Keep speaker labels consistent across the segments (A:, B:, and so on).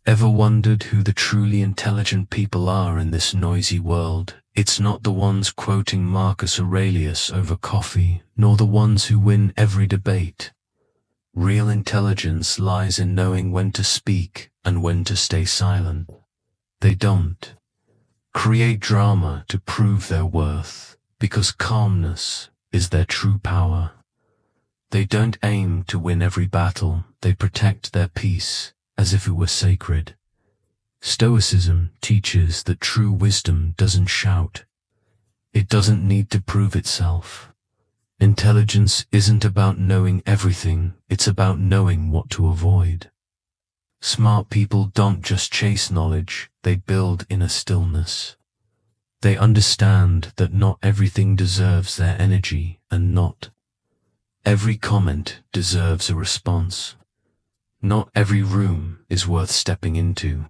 A: Ever wondered who the truly intelligent people are in this noisy world? It's not the ones quoting Marcus Aurelius over coffee, nor the ones who win every debate. Real intelligence lies in knowing when to speak and when to stay silent. They don't create drama to prove their worth, because calmness is their true power. They don't aim to win every battle, they protect their peace as if it were sacred. Stoicism teaches that true wisdom doesn't shout. It doesn't need to prove itself. Intelligence isn't about knowing everything, it's about knowing what to avoid. Smart people don't just chase knowledge, they build inner stillness. They understand that not everything deserves their energy, and not every comment deserves a response. Not every room is worth stepping into.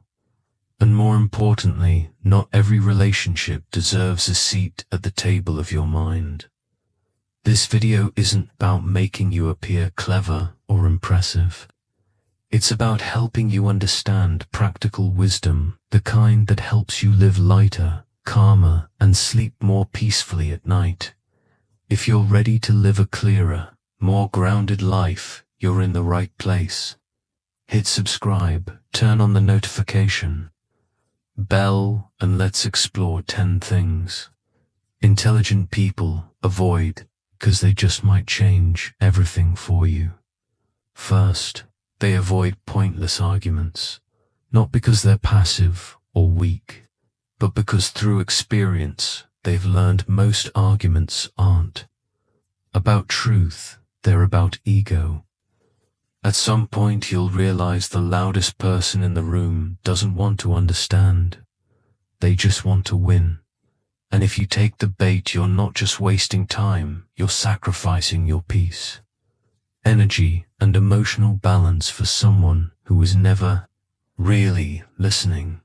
A: And more importantly, not every relationship deserves a seat at the table of your mind. This video isn't about making you appear clever or impressive. It's about helping you understand practical wisdom, the kind that helps you live lighter, calmer, and sleep more peacefully at night. If you're ready to live a clearer, more grounded life, you're in the right place. Hit subscribe, turn on the notification bell, and let's explore 10 things intelligent people avoid because they just might change everything for you. First, they avoid pointless arguments, not because they're passive or weak, but because through experience they've learned most arguments aren't about truth, they're about ego. At some point you'll realize the loudest person in the room doesn't want to understand. They just want to win. And if you take the bait, you're not just wasting time, you're sacrificing your peace, energy, and emotional balance for someone who is never really listening.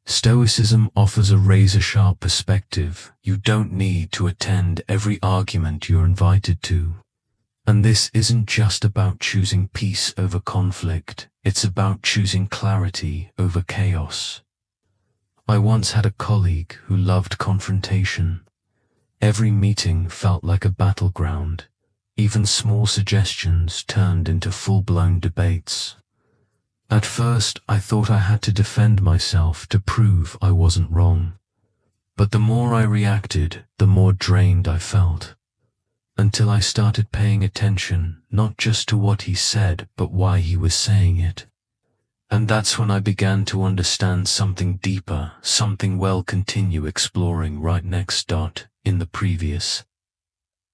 A: Stoicism offers a razor-sharp perspective. You don't need to attend every argument you're invited to. And this isn't just about choosing peace over conflict, it's about choosing clarity over chaos. I once had a colleague who loved confrontation. Every meeting felt like a battleground. Even small suggestions turned into full-blown debates. At first, I thought I had to defend myself to prove I wasn't wrong. But the more I reacted, the more drained I felt. Until I started paying attention, not just to what he said, but why he was saying it. And that's when I began to understand something deeper, something we'll continue exploring right next. In the previous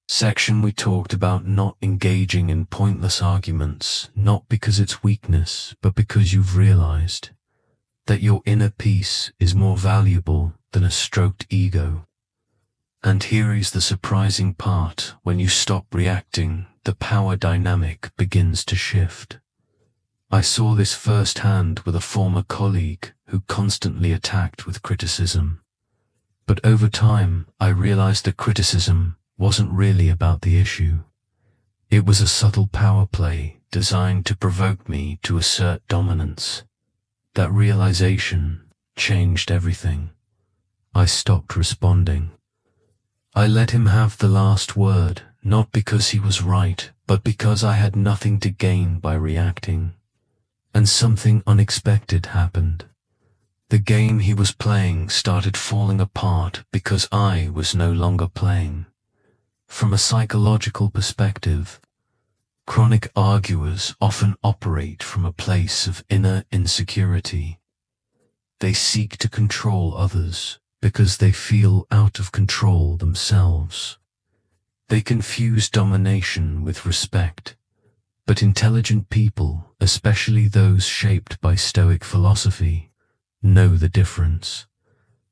A: section we talked about not engaging in pointless arguments, not because it's weakness, but because you've realized that your inner peace is more valuable than a stroked ego. And here is the surprising part: when you stop reacting, the power dynamic begins to shift. I saw this firsthand with a former colleague who constantly attacked with criticism. But over time, I realized that criticism wasn't really about the issue. It was a subtle power play designed to provoke me to assert dominance. That realization changed everything. I stopped responding. I let him have the last word, not because he was right, but because I had nothing to gain by reacting. And something unexpected happened. The game he was playing started falling apart because I was no longer playing. From a psychological perspective, chronic arguers often operate from a place of inner insecurity. They seek to control others because they feel out of control themselves. They confuse domination with respect. But intelligent people, especially those shaped by Stoic philosophy, know the difference.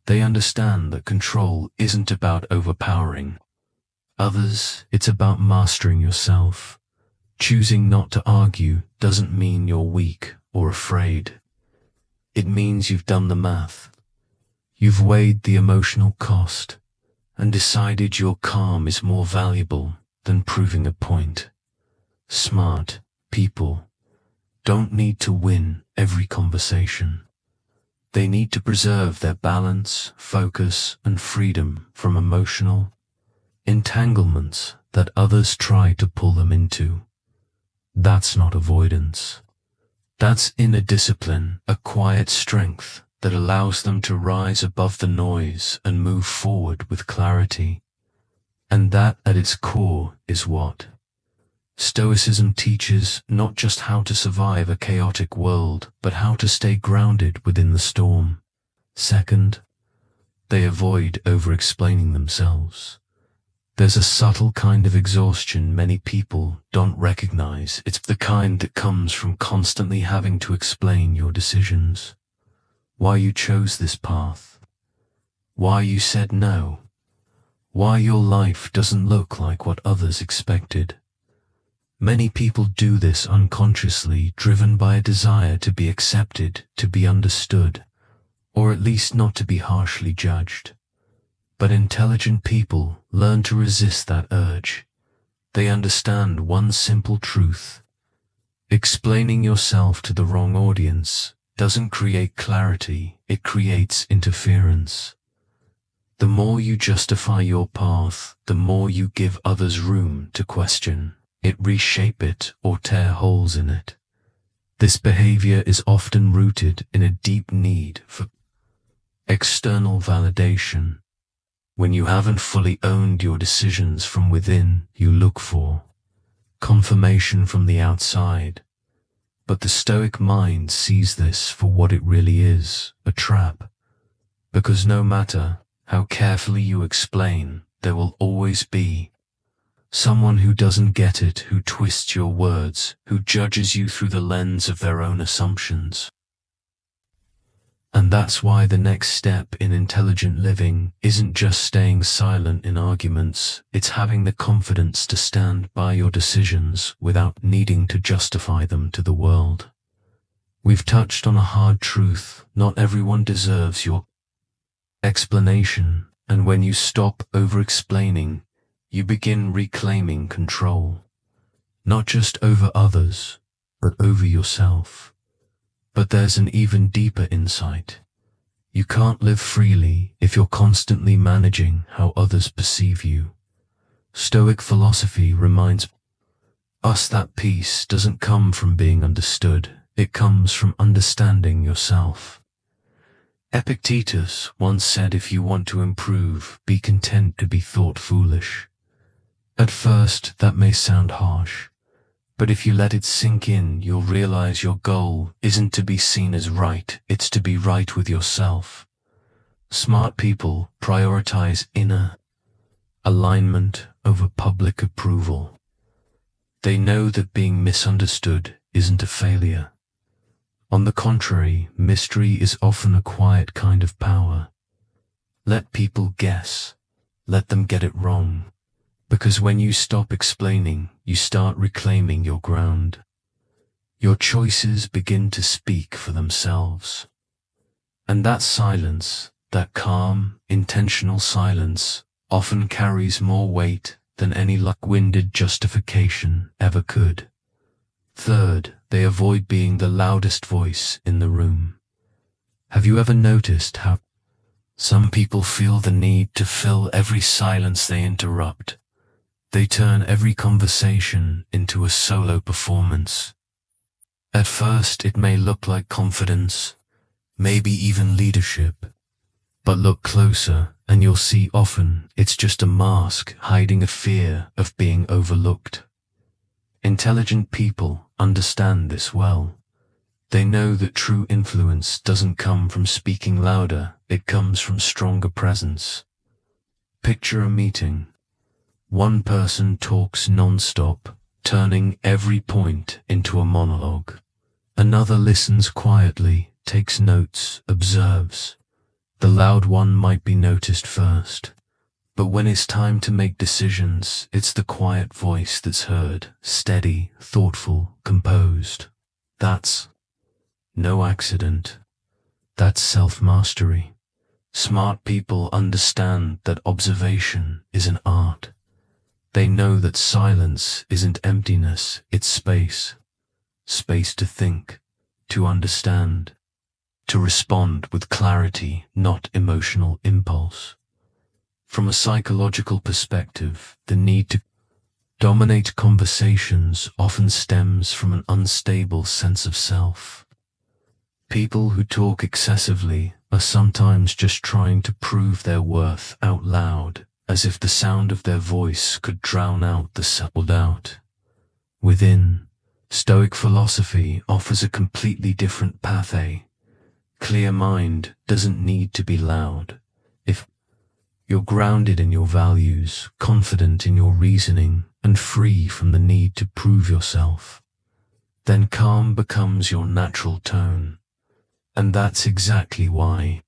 A: They understand that control isn't about overpowering others, it's about mastering yourself. Choosing not to argue doesn't mean you're weak or afraid. It means you've done the math. You've weighed the emotional cost and decided your calm is more valuable than proving a point. Smart people don't need to win every conversation. They need to preserve their balance, focus, and freedom from emotional entanglements that others try to pull them into. That's not avoidance. That's inner discipline, a quiet strength that allows them to rise above the noise and move forward with clarity. And that, at its core, is what Stoicism teaches: not just how to survive a chaotic world, but how to stay grounded within the storm. Second, they avoid over-explaining themselves. There's a subtle kind of exhaustion many people don't recognize. It's the kind that comes from constantly having to explain your decisions. Why you chose this path. Why you said no. Why your life doesn't look like what others expected. Many people do this unconsciously, driven by a desire to be accepted, to be understood, or at least not to be harshly judged. But intelligent people learn to resist that urge. They understand one simple truth: explaining yourself to the wrong audience doesn't create clarity, it creates interference. The more you justify your path, the more you give others room to question it, reshape it, or tear holes in it. This behavior is often rooted in a deep need for external validation. When you haven't fully owned your decisions from within, you look for confirmation from the outside. But the Stoic mind sees this for what it really is, a trap. Because no matter how carefully you explain, there will always be someone who doesn't get it, who twists your words, who judges you through the lens of their own assumptions. And that's why the next step in intelligent living isn't just staying silent in arguments, it's having the confidence to stand by your decisions without needing to justify them to the world. We've touched on a hard truth: not everyone deserves your explanation, and when you stop over-explaining, you begin reclaiming control, not just over others, but over yourself. But there's an even deeper insight. You can't live freely if you're constantly managing how others perceive you. Stoic philosophy reminds us that peace doesn't come from being understood, it comes from understanding yourself. Epictetus once said, if you want to improve, be content to be thought foolish. At first, that may sound harsh, but if you let it sink in, you'll realize your goal isn't to be seen as right, it's to be right with yourself. Smart people prioritize inner alignment over public approval. They know that being misunderstood isn't a failure. On the contrary, mystery is often a quiet kind of power. Let people guess. Let them get it wrong. Because when you stop explaining, you start reclaiming your ground. Your choices begin to speak for themselves. And that silence, that calm, intentional silence, often carries more weight than any long-winded justification ever could. Third, they avoid being the loudest voice in the room. Have you ever noticed how some people feel the need to fill every silence they interrupt? They turn every conversation into a solo performance. At first, it may look like confidence, maybe even leadership. But look closer, and you'll see often it's just a mask hiding a fear of being overlooked. Intelligent people understand this well. They know that true influence doesn't come from speaking louder, it comes from stronger presence. Picture a meeting. One person talks non-stop, turning every point into a monologue. Another listens quietly, takes notes, observes. The loud one might be noticed first. But when it's time to make decisions, it's the quiet voice that's heard, steady, thoughtful, composed. That's no accident. That's self-mastery. Smart people understand that observation is an art. They know that silence isn't emptiness, it's space. space to think, to understand, to respond with clarity, not emotional impulse. From a psychological perspective, the need to dominate conversations often stems from an unstable sense of self. People who talk excessively are sometimes just trying to prove their worth out loud, as if the sound of their voice could drown out the subtle doubt. Within, Stoic philosophy offers a completely different path. A clear mind doesn't need to be loud. If you're grounded in your values, confident in your reasoning, and free from the need to prove yourself, then calm becomes your natural tone. And that's exactly why,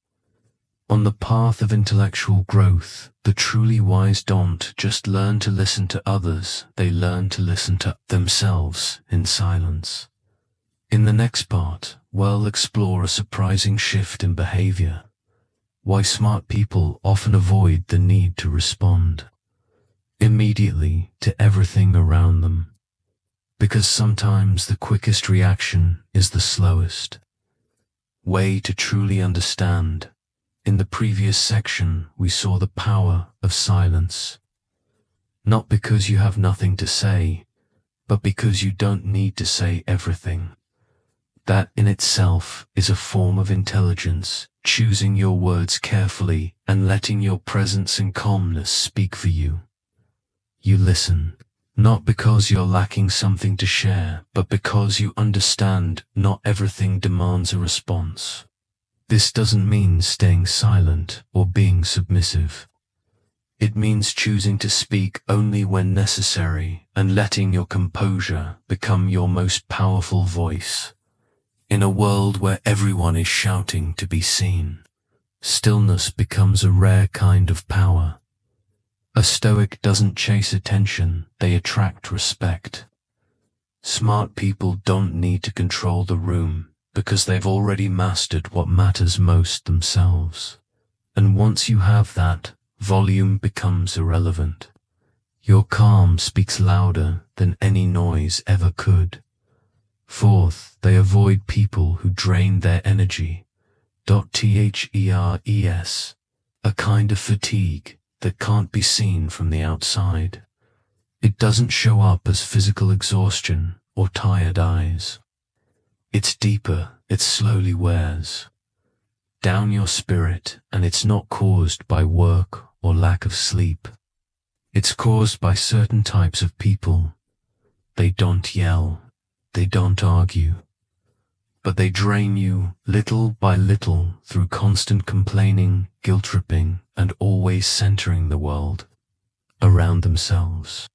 A: on the path of intellectual growth, the truly wise don't just learn to listen to others, they learn to listen to themselves in silence. In the next part, we'll explore a surprising shift in behavior, why smart people often avoid the need to respond immediately to everything around them, because sometimes the quickest reaction is the slowest way to truly understand. In the previous section, we saw the power of silence. Not because you have nothing to say, but because you don't need to say everything. That in itself is a form of intelligence, choosing your words carefully and letting your presence and calmness speak for you. You listen, not because you're lacking something to share, but because you understand not everything demands a response. This doesn't mean staying silent or being submissive. It means choosing to speak only when necessary and letting your composure become your most powerful voice. In a world where everyone is shouting to be seen, stillness becomes a rare kind of power. A Stoic doesn't chase attention, they attract respect. Smart people don't need to control the room because they've already mastered what matters most themselves. And once you have that, volume becomes irrelevant. Your calm speaks louder than any noise ever could. Fourth, they avoid people who drain their energy. Tres, a kind of fatigue that can't be seen from the outside. It doesn't show up as physical exhaustion or tired eyes. It's deeper, it slowly wears down your spirit, and it's not caused by work or lack of sleep. It's caused by certain types of people. They don't yell, they don't argue, but they drain you little by little through constant complaining, guilt-tripping, and always centering the world around themselves.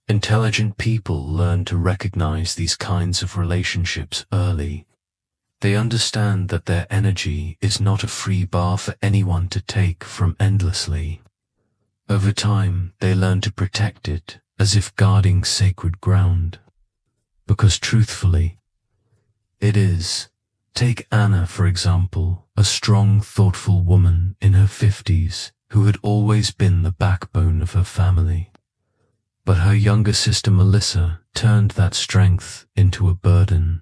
A: Intelligent people learn to recognize these kinds of relationships early. They understand that their energy is not a free bar for anyone to take from endlessly. Over time, they learn to protect it as if guarding sacred ground. Because truthfully, it is. Take Anna, for example, a strong, thoughtful woman in her 50s who had always been the backbone of her family. But her younger sister Melissa turned that strength into a burden.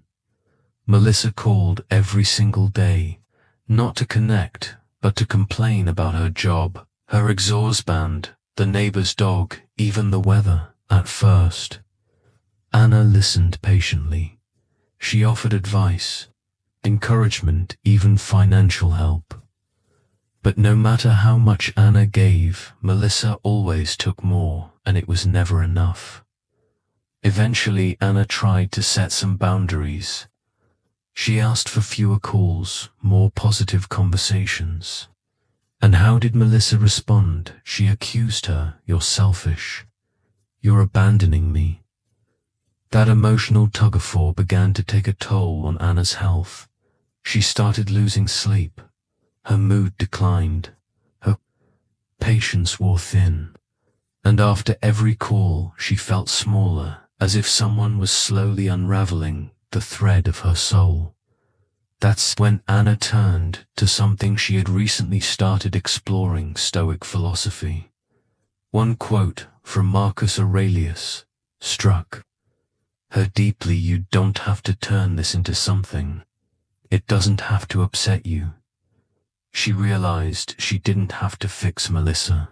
A: Melissa called every single day, not to connect, but to complain about her job, her exhaust band, the neighbor's dog, even the weather. At first, Anna listened patiently. She offered advice, encouragement, even financial help. But no matter how much Anna gave, Melissa always took more, and it was never enough. Eventually, Anna tried to set some boundaries. She asked for fewer calls, more positive conversations. And how did Melissa respond? She accused her, "You're selfish. You're abandoning me." That emotional tug-of-war began to take a toll on Anna's health. She started losing sleep. Her mood declined. Her patience wore thin. And after every call, she felt smaller, as if someone was slowly unraveling the thread of her soul. That's when Anna turned to something she had recently started exploring: Stoic philosophy. One quote from Marcus Aurelius struck. Her deeply, you don't have to turn this into something. It doesn't have to upset you. She realized she didn't have to fix Melissa.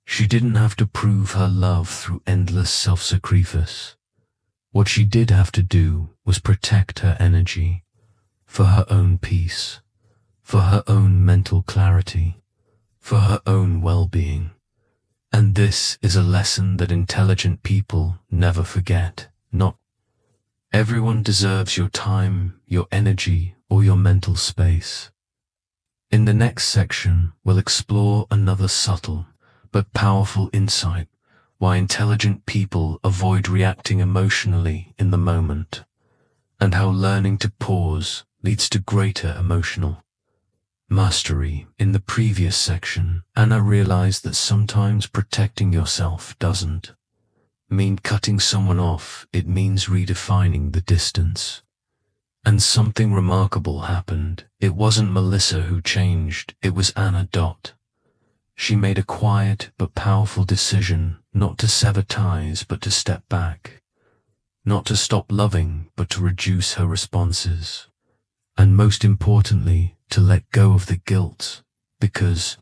A: She didn't have to prove her love through endless self-sacrifice. What she did have to do was protect her energy, for her own peace, for her own mental clarity, for her own well-being. And this is a lesson that intelligent people never forget. Not everyone deserves your time, your energy, or your mental space. In the next section, we'll explore another subtle but powerful insight: why intelligent people avoid reacting emotionally in the moment, and how learning to pause leads to greater emotional mastery. In the previous section, Anna realized that sometimes protecting yourself doesn't mean cutting someone off, it means redefining the distance. And something remarkable happened. It wasn't Melissa who changed, it was Anna. She made a quiet but powerful decision, not to sever ties but to step back, not to stop loving but to reduce her responses, and most importantly, to let go of the guilt, because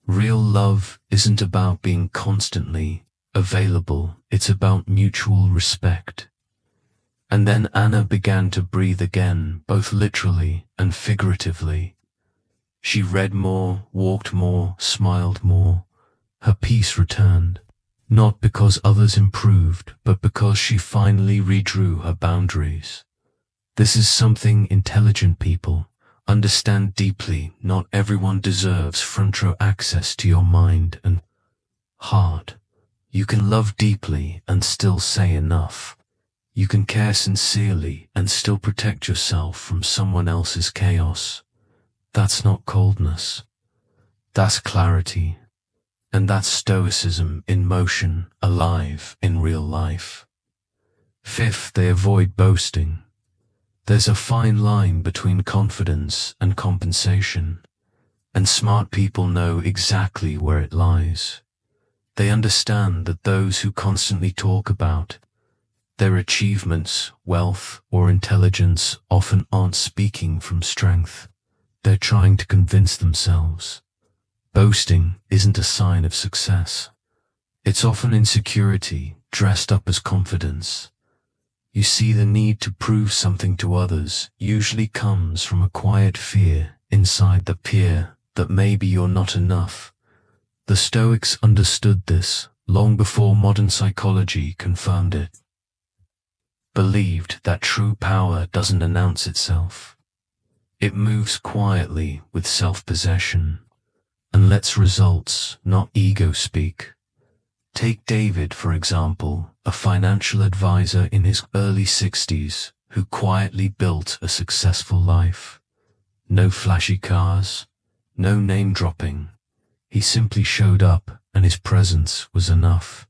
A: real love isn't about being constantly available, it's about mutual respect. And then Anna began to breathe again, both literally and figuratively. She read more, walked more, smiled more. Her peace returned, not because others improved, but because she finally redrew her boundaries. This is something intelligent people understand deeply. Not everyone deserves front row access to your mind and heart. You can love deeply and still say enough. You can care sincerely and still protect yourself from someone else's chaos. That's not coldness. That's clarity. And that's stoicism in motion, alive in real life. Fifth, they avoid boasting. There's a fine line between confidence and compensation, and smart people know exactly where it lies. They understand that those who constantly talk about their achievements, wealth, or intelligence often aren't speaking from strength. They're trying to convince themselves. Boasting isn't a sign of success. It's often insecurity dressed up as confidence. You see, the need to prove something to others usually comes from a quiet fear inside the peer that maybe you're not enough. The Stoics understood this long before modern psychology confirmed it. Believed that true power doesn't announce itself. It moves quietly with self-possession and lets results, not ego, speak. Take David, for example, a financial advisor in his early 60s who quietly built a successful life. No flashy cars, no name-dropping. He simply showed up and his presence was enough.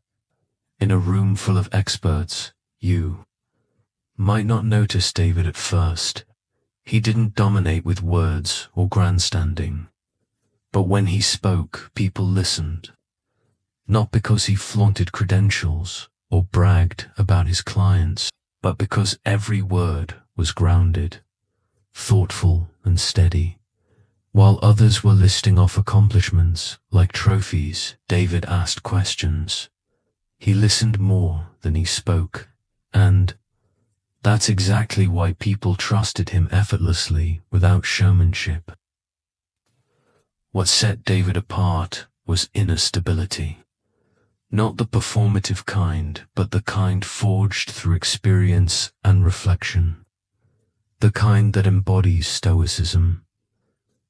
A: In a room full of experts, you might not notice David at first. He didn't dominate with words or grandstanding. But when he spoke, people listened. Not because he flaunted credentials or bragged about his clients, but because every word was grounded, thoughtful and steady. While others were listing off accomplishments like trophies, David asked questions. He listened more than he spoke, and that's exactly why people trusted him effortlessly without showmanship. What set David apart was inner stability. Not the performative kind, but the kind forged through experience and reflection. The kind that embodies stoicism.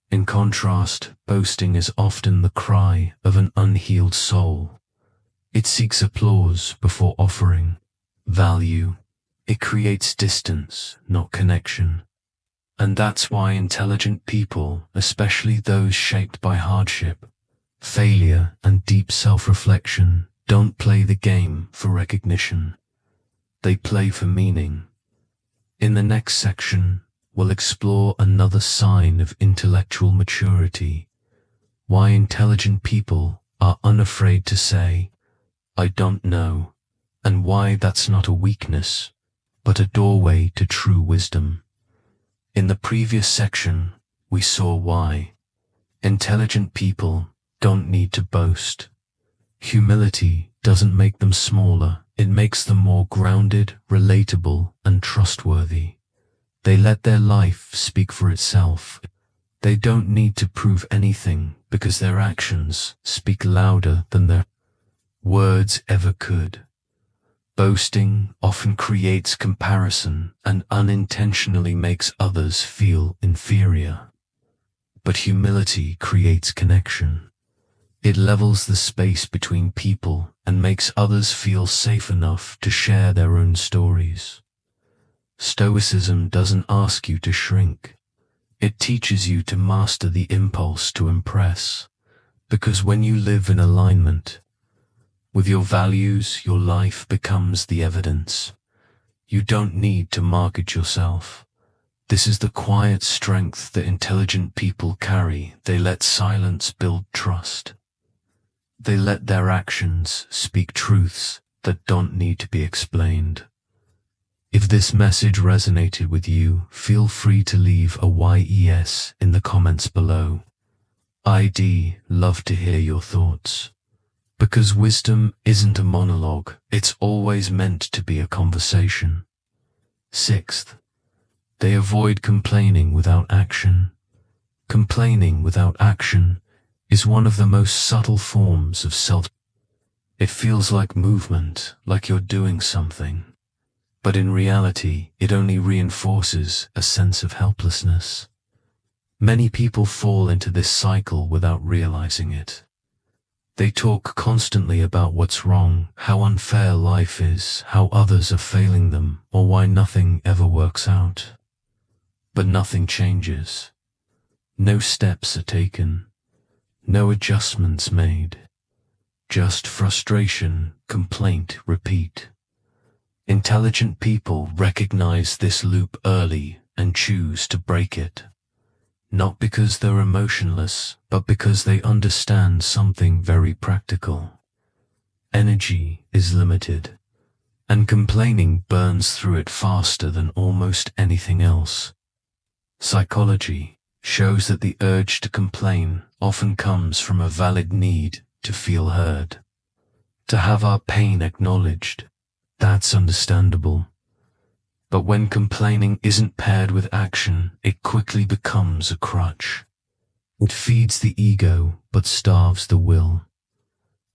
A: In contrast, boasting is often the cry of an unhealed soul. It seeks applause before offering value. It creates distance, not connection. And that's why intelligent people, especially those shaped by hardship, failure, and deep self-reflection, don't play the game for recognition. They play for meaning. In the next section, we'll explore another sign of intellectual maturity: why intelligent people are unafraid to say, "I don't know," and why that's not a weakness, but a doorway to true wisdom. In the previous section, we saw why intelligent people don't need to boast. Humility doesn't make them smaller, it makes them more grounded, relatable, and trustworthy. They let their life speak for itself. They don't need to prove anything because their actions speak louder than their words ever could. Boasting often creates comparison and unintentionally makes others feel inferior. But humility creates connection. It levels the space between people and makes others feel safe enough to share their own stories. Stoicism doesn't ask you to shrink. It teaches you to master the impulse to impress, because when you live in alignment with your values, your life becomes the evidence. You don't need to market yourself. This is the quiet strength that intelligent people carry. They let silence build trust. They let their actions speak truths that don't need to be explained. If this message resonated with you, feel free to leave a YES in the comments below. I'd love to hear your thoughts. Because wisdom isn't a monologue, it's always meant to be a conversation. Sixth, they avoid complaining without action. Complaining without action is one of the most subtle forms of self. It feels like movement, like you're doing something. But in reality, it only reinforces a sense of helplessness. Many people fall into this cycle without realizing it. They talk constantly about what's wrong, how unfair life is, how others are failing them, or why nothing ever works out. But nothing changes. No steps are taken. No adjustments made. Just frustration, complaint, repeat. Intelligent people recognize this loop early and choose to break it. Not because they're emotionless, but because they understand something very practical. Energy is limited, and complaining burns through it faster than almost anything else. Psychology shows that the urge to complain often comes from a valid need to feel heard, to have our pain acknowledged. That's understandable. But when complaining isn't paired with action, it quickly becomes a crutch. It feeds the ego, but starves the will.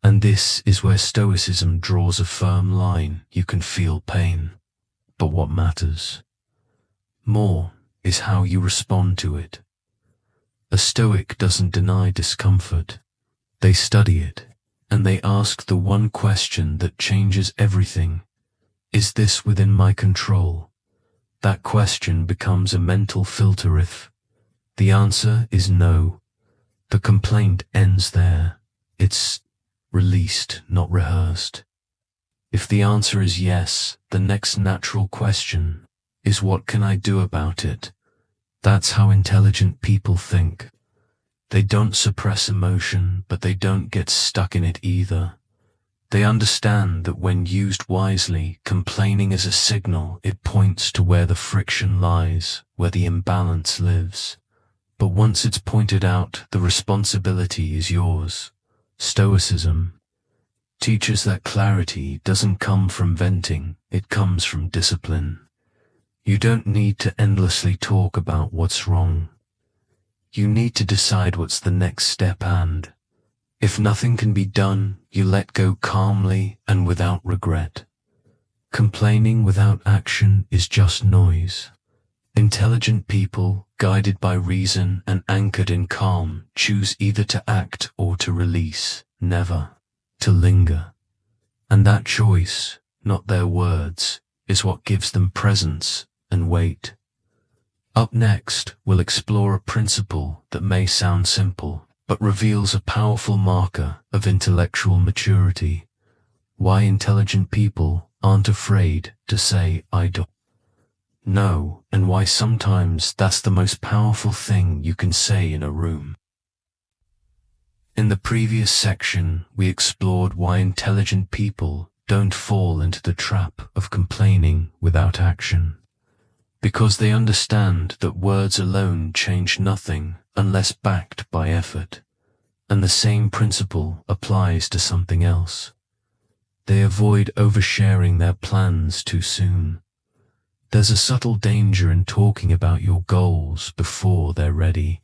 A: And this is where Stoicism draws a firm line. You can feel pain, but what matters more is how you respond to it. A Stoic doesn't deny discomfort. They study it, and they ask the one question that changes everything. Is this within my control? That question becomes a mental filter if the answer is no. The complaint ends there. It's released, not rehearsed. If the answer is yes, the next natural question is what can I do about it? That's how intelligent people think. They don't suppress emotion, but they don't get stuck in it either. They understand that when used wisely, complaining is a signal. It points to where the friction lies, where the imbalance lives. But once it's pointed out, the responsibility is yours. Stoicism teaches that clarity doesn't come from venting, it comes from discipline. You don't need to endlessly talk about what's wrong. You need to decide what's the next step, and if nothing can be done, you let go calmly and without regret. Complaining without action is just noise. Intelligent people, guided by reason and anchored in calm, choose either to act or to release, never to linger. And that choice, not their words, is what gives them presence and weight. Up next, we'll explore a principle that may sound simple, but reveals a powerful marker of intellectual maturity. Why intelligent people aren't afraid to say, I don't know, and why sometimes that's the most powerful thing you can say in a room. In the previous section, we explored why intelligent people don't fall into the trap of complaining without action, because they understand that words alone change nothing unless backed by effort, and the same principle applies to something else. They avoid oversharing their plans too soon. There's a subtle danger in talking about your goals before they're ready,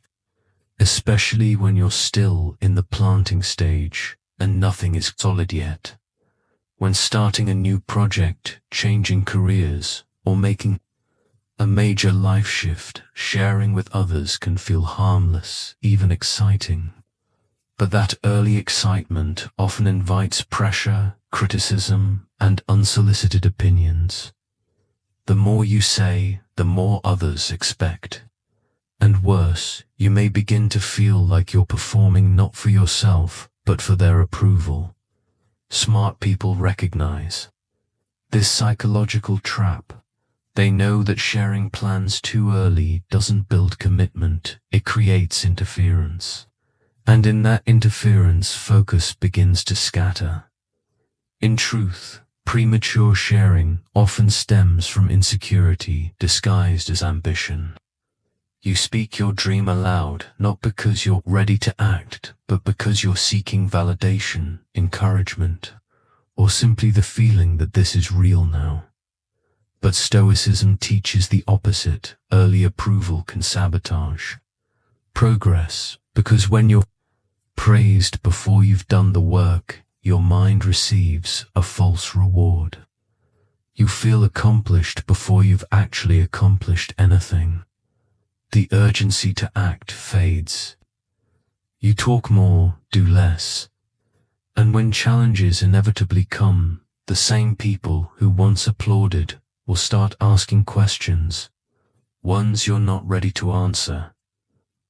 A: especially when you're still in the planting stage and nothing is solid yet. When starting a new project, changing careers, or making a major life shift, sharing with others can feel harmless, even exciting. But that early excitement often invites pressure, criticism, and unsolicited opinions. The more you say, the more others expect. And worse, you may begin to feel like you're performing not for yourself, but for their approval. Smart people recognize this psychological trap. They know that sharing plans too early doesn't build commitment, it creates interference. And in that interference, focus begins to scatter. In truth, premature sharing often stems from insecurity disguised as ambition. You speak your dream aloud, not because you're ready to act, but because you're seeking validation, encouragement, or simply the feeling that this is real now. But Stoicism teaches the opposite. Early approval can sabotage progress, because when you're praised before you've done the work, your mind receives a false reward. You feel accomplished before you've actually accomplished anything. The urgency to act fades. You talk more, do less. And when challenges inevitably come, the same people who once applauded will start asking questions, ones you're not ready to answer.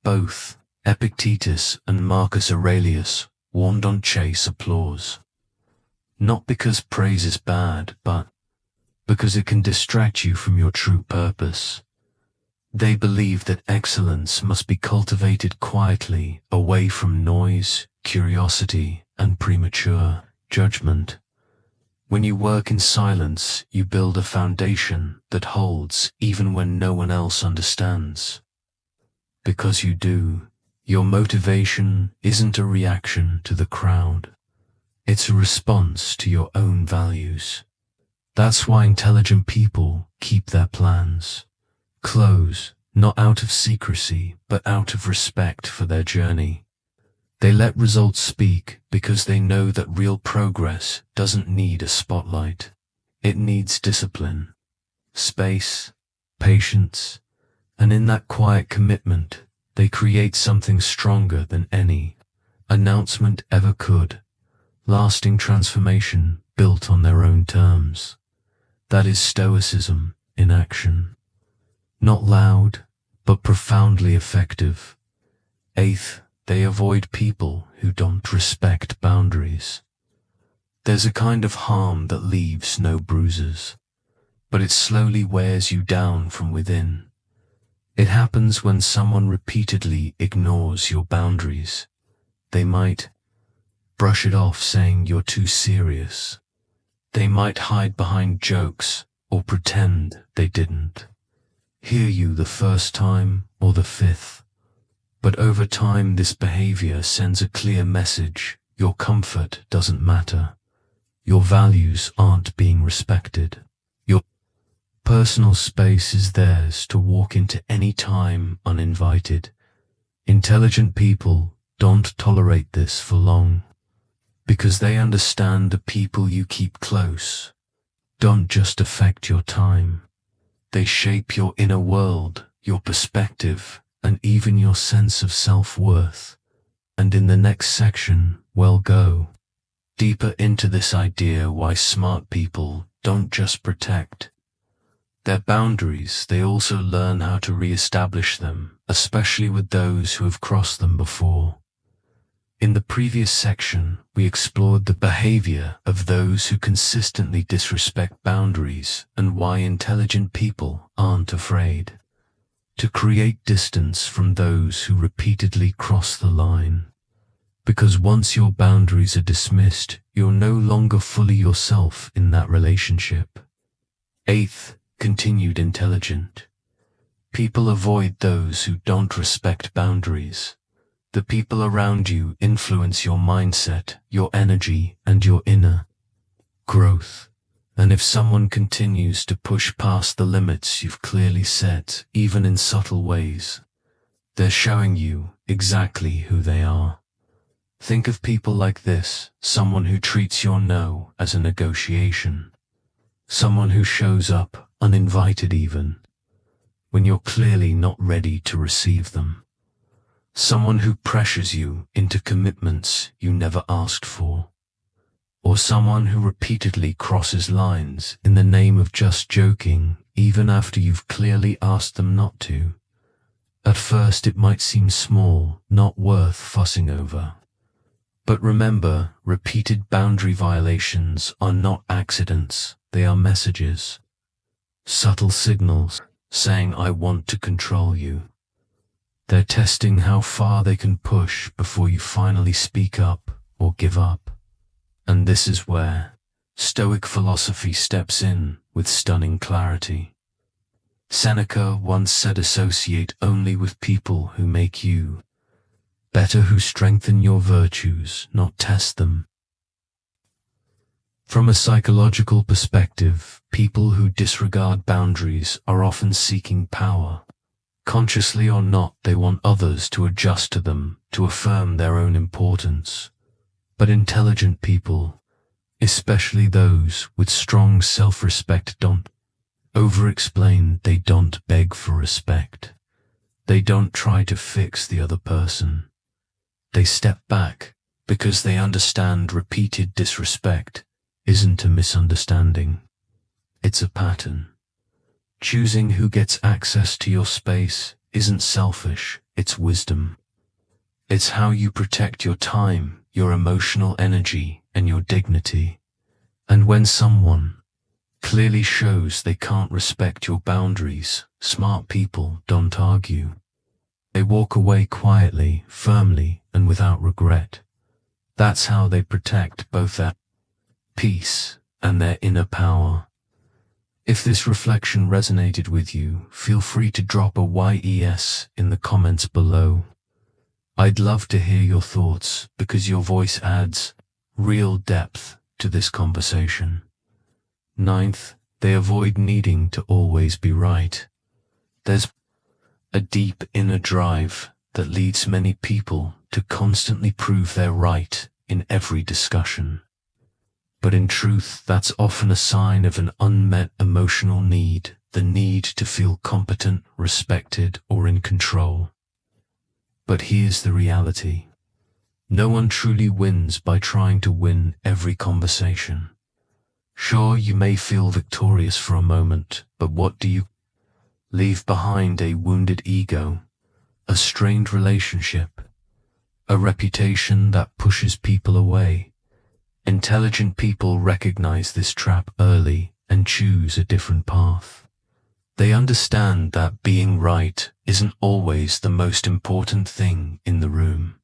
A: Both Epictetus and Marcus Aurelius warned on chase applause. Not because praise is bad, but because it can distract you from your true purpose. They believe that excellence must be cultivated quietly, away from noise, curiosity, and premature judgment. When you work in silence, you build a foundation that holds even when no one else understands. Because you do, your motivation isn't a reaction to the crowd. It's a response to your own values. That's why intelligent people keep their plans close, not out of secrecy, but out of respect for their journey. They let results speak because they know that real progress doesn't need a spotlight. It needs discipline, space, patience, and in that quiet commitment, they create something stronger than any announcement ever could. Lasting transformation built on their own terms. That is Stoicism in action. Not loud, but profoundly effective. Eighth, they avoid people who don't respect boundaries. There's a kind of harm that leaves no bruises, but it slowly wears you down from within. It happens when someone repeatedly ignores your boundaries. They might brush it off saying you're too serious. They might hide behind jokes or pretend they didn't hear you the first time or the fifth. But over time this behavior sends a clear message. Your comfort doesn't matter. Your values aren't being respected. Your personal space is theirs to walk into any time uninvited. Intelligent people don't tolerate this for long, because they understand the people you keep close don't just affect your time. They shape your inner world, your perspective, and even your sense of self-worth. And in the next section, we'll go deeper into this idea why smart people don't just protect their boundaries, they also learn how to re-establish them, especially with those who have crossed them before. In the previous section, we explored the behavior of those who consistently disrespect boundaries and why intelligent people aren't afraid to create distance from those who repeatedly cross the line. Because once your boundaries are dismissed, you're no longer fully yourself in that relationship. Eighth, continued intelligent. People avoid those who don't respect boundaries. The people around you influence your mindset, your energy, and your inner growth. And if someone continues to push past the limits you've clearly set, even in subtle ways, they're showing you exactly who they are. Think of people like this: someone who treats your no as a negotiation. Someone who shows up, uninvited even, when you're clearly not ready to receive them. Someone who pressures you into commitments you never asked for. Or someone who repeatedly crosses lines in the name of just joking, even after you've clearly asked them not to. At first it might seem small, not worth fussing over. But remember, repeated boundary violations are not accidents, they are messages. Subtle signals, saying I want to control you. They're testing how far they can push before you finally speak up or give up. And this is where Stoic philosophy steps in with stunning clarity. Seneca once said, associate only with people who make you better, who strengthen your virtues, not test them. From a psychological perspective, people who disregard boundaries are often seeking power. Consciously or not, they want others to adjust to them, to affirm their own importance. But intelligent people, especially those with strong self-respect, don't over-explain. They don't beg for respect. They don't try to fix the other person. They step back because they understand repeated disrespect isn't a misunderstanding. It's a pattern. Choosing who gets access to your space isn't selfish, it's wisdom. It's how you protect your time, your emotional energy, and your dignity. And when someone clearly shows they can't respect your boundaries, smart people don't argue. They walk away quietly, firmly, and without regret. That's how they protect both their peace and their inner power. If this reflection resonated with you, feel free to drop a YES in the comments below. I'd love to hear your thoughts because your voice adds real depth to this conversation. Ninth, they avoid needing to always be right. There's a deep inner drive that leads many people to constantly prove they're right in every discussion. But in truth, that's often a sign of an unmet emotional need, the need to feel competent, respected, or in control. But here's the reality. No one truly wins by trying to win every conversation. Sure, you may feel victorious for a moment, but what do you leave behind? A wounded ego, a strained relationship, a reputation that pushes people away. Intelligent people recognize this trap early and choose a different path. They understand that being right isn't always the most important thing in the room.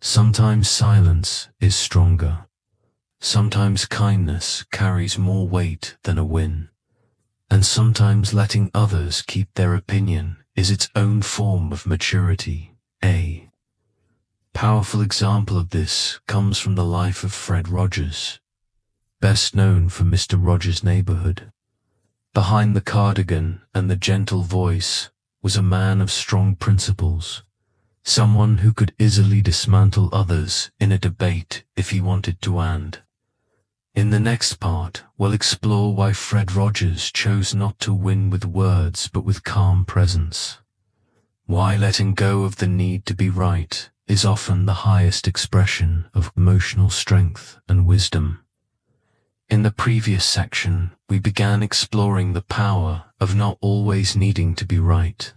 A: Sometimes silence is stronger. Sometimes kindness carries more weight than a win. And sometimes letting others keep their opinion is its own form of maturity. A powerful example of this comes from the life of Fred Rogers, best known for Mr. Rogers' Neighborhood. Behind the cardigan and the gentle voice was a man of strong principles, someone who could easily dismantle others in a debate if he wanted to. And in the next part, we'll explore why Fred Rogers chose not to win with words but with calm presence. Why letting go of the need to be right is often the highest expression of emotional strength and wisdom. In the previous section, we began exploring the power of not always needing to be right.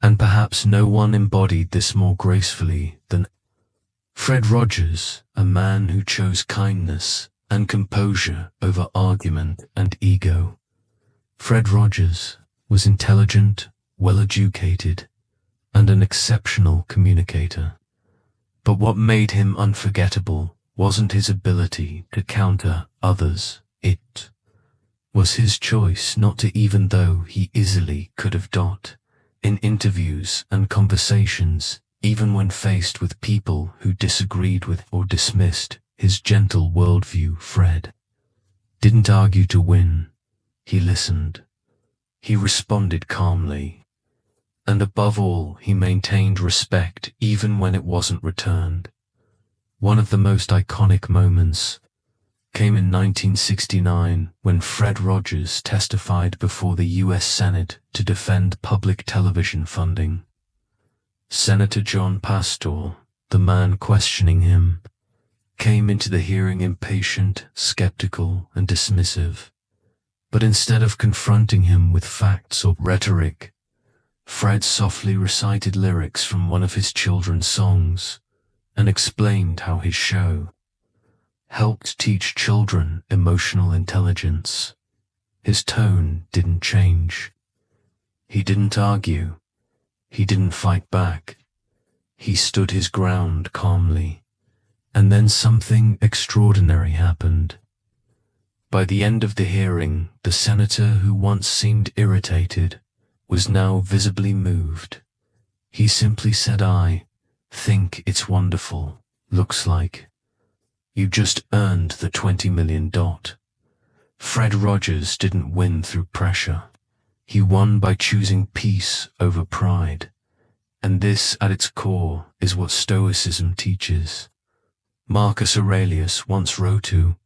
A: And perhaps no one embodied this more gracefully than Fred Rogers, a man who chose kindness and composure over argument and ego. Fred Rogers was intelligent, well-educated, and an exceptional communicator. But what made him unforgettable wasn't his ability to counter others. It was his choice not to, even though he easily could have. In interviews and conversations, even when faced with people who disagreed with or dismissed his gentle worldview, Fred didn't argue to win. He listened. He responded calmly. And above all, he maintained respect even when it wasn't returned. One of the most iconic moments came in 1969 when Fred Rogers testified before the U.S. Senate to defend public television funding. Senator John Pastor, the man questioning him, came into the hearing impatient, skeptical, and dismissive. But instead of confronting him with facts or rhetoric, Fred softly recited lyrics from one of his children's songs and explained how his show helped teach children emotional intelligence. His tone didn't change. He didn't argue. He didn't fight back. He stood his ground calmly. And then something extraordinary happened. By the end of the hearing, the senator who once seemed irritated was now visibly moved. He simply said, "I think it's wonderful. Looks like you just earned the $20 million. Fred Rogers didn't win through pressure. He won by choosing peace over pride. And this, at its core, is what Stoicism teaches. Marcus Aurelius once wrote to,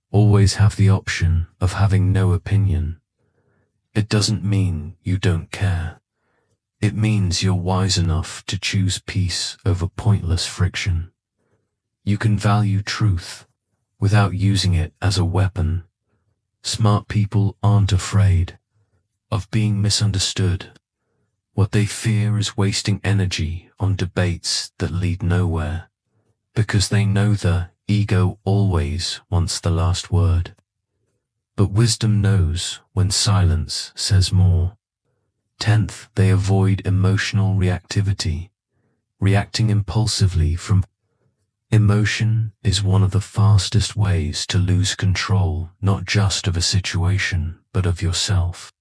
A: "Always have the option of having no opinion." It doesn't mean you don't care. It means you're wise enough to choose peace over pointless friction. You can value truth without using it as a weapon. Smart people aren't afraid of being misunderstood. What they fear is wasting energy on debates that lead nowhere, because they know the ego always wants the last word. But wisdom knows when silence says more. 10th, they avoid emotional reactivity, reacting impulsively from emotion is one of the fastest ways to lose control, not just of a situation, but of yourself.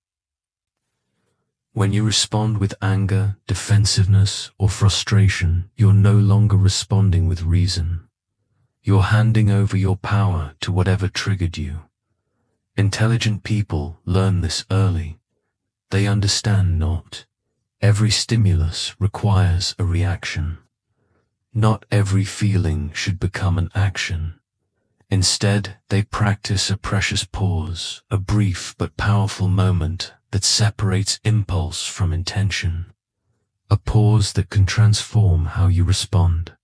A: When you respond with anger, defensiveness, or frustration, you're no longer responding with reason. You're handing over your power to whatever triggered you. Intelligent people learn this early. They understand not every stimulus requires a reaction. Not every feeling should become an action. Instead, they practice a precious pause, a brief but powerful moment that separates impulse from intention. A pause that can transform how you respond.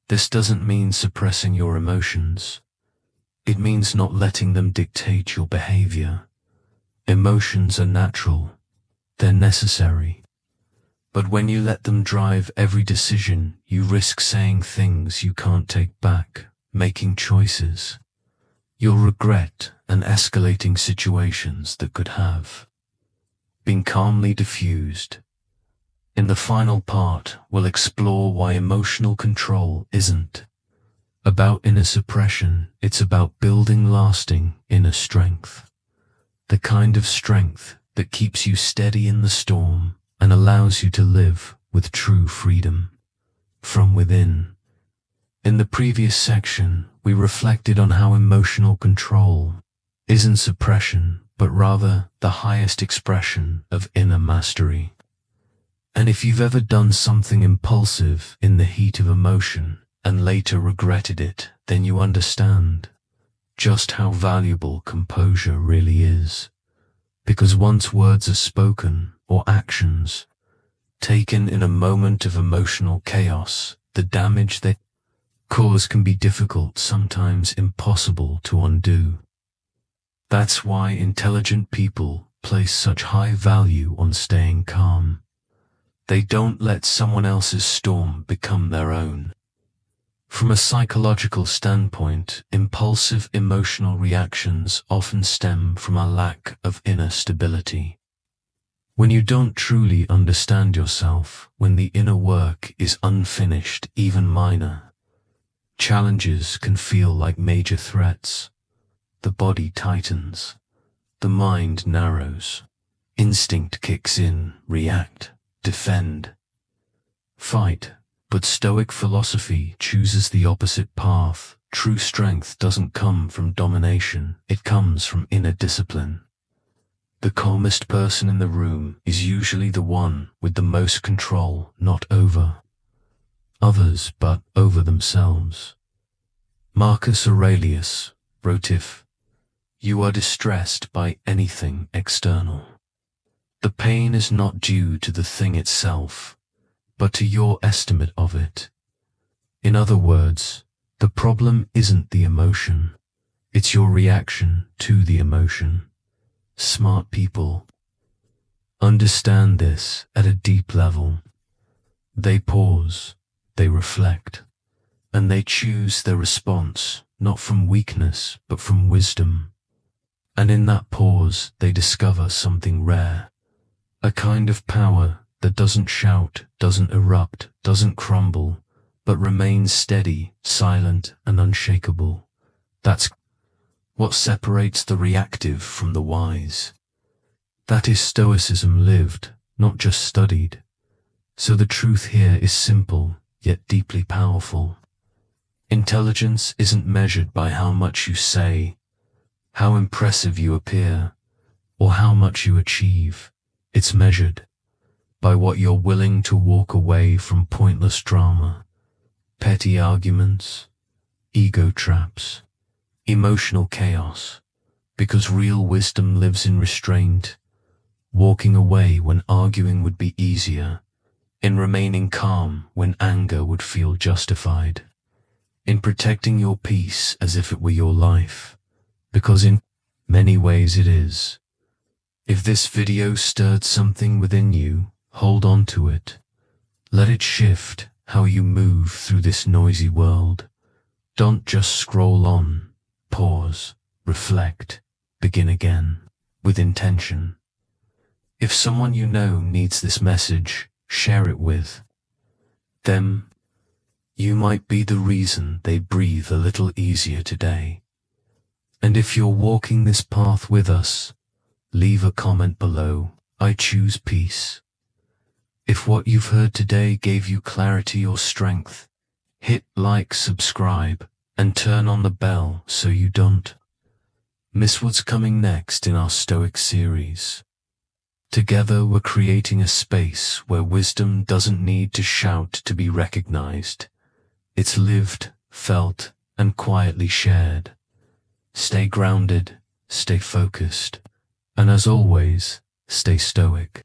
A: This doesn't mean suppressing your emotions. It means not letting them dictate your behavior. Emotions are natural. They're necessary. But when you let them drive every decision, you risk saying things you can't take back, making choices you'll regret, and escalating situations that could have been calmly diffused. In the final part, we'll explore why emotional control isn't about inner suppression, it's about building lasting inner strength. The kind of strength that keeps you steady in the storm and allows you to live with true freedom from within. In the previous section, we reflected on how emotional control isn't suppression, but rather the highest expression of inner mastery. And if you've ever done something impulsive in the heat of emotion and later regretted it, then you understand just how valuable composure really is. Because once words are spoken, or actions taken in a moment of emotional chaos, the damage they cause can be difficult, sometimes impossible to undo. That's why intelligent people place such high value on staying calm. They don't let someone else's storm become their own. From a psychological standpoint, impulsive emotional reactions often stem from a lack of inner stability. When you don't truly understand yourself, when the inner work is unfinished, even minor challenges can feel like major threats. The body tightens, the mind narrows, instinct kicks in, react, defend, fight. But Stoic philosophy chooses the opposite path. True strength doesn't come from domination, it comes from inner discipline. The calmest person in the room is usually the one with the most control, not over others, but over themselves. Marcus Aurelius wrote, "If you are distressed by anything external, the pain is not due to the thing itself, but to your estimate of it." In other words, the problem isn't the emotion, it's your reaction to the emotion. Smart people understand this at a deep level. They pause, they reflect, and they choose their response not from weakness but from wisdom. And in that pause they discover something rare, a kind of power that doesn't shout, doesn't erupt, doesn't crumble, but remains steady, silent, and unshakable. That's what separates the reactive from the wise. That is Stoicism lived, not just studied. So the truth here is simple, yet deeply powerful. Intelligence isn't measured by how much you say, how impressive you appear, or how much you achieve. It's measured by what you're willing to walk away from: pointless drama, petty arguments, ego traps, emotional chaos, because real wisdom lives in restraint, walking away when arguing would be easier, in remaining calm when anger would feel justified, in protecting your peace as if it were your life, because in many ways it is. If this video stirred something within you, hold on to it. Let it shift how you move through this noisy world. Don't just scroll on. Pause, reflect, begin again, with intention. If someone you know needs this message, share it with them. You might be the reason they breathe a little easier today. And if you're walking this path with us, leave a comment below. I choose peace. If what you've heard today gave you clarity or strength, hit like, subscribe, and turn on the bell so you don't miss what's coming next in our Stoic series. Together we're creating a space where wisdom doesn't need to shout to be recognized. It's lived, felt, and quietly shared. Stay grounded, stay focused, and as always, stay stoic.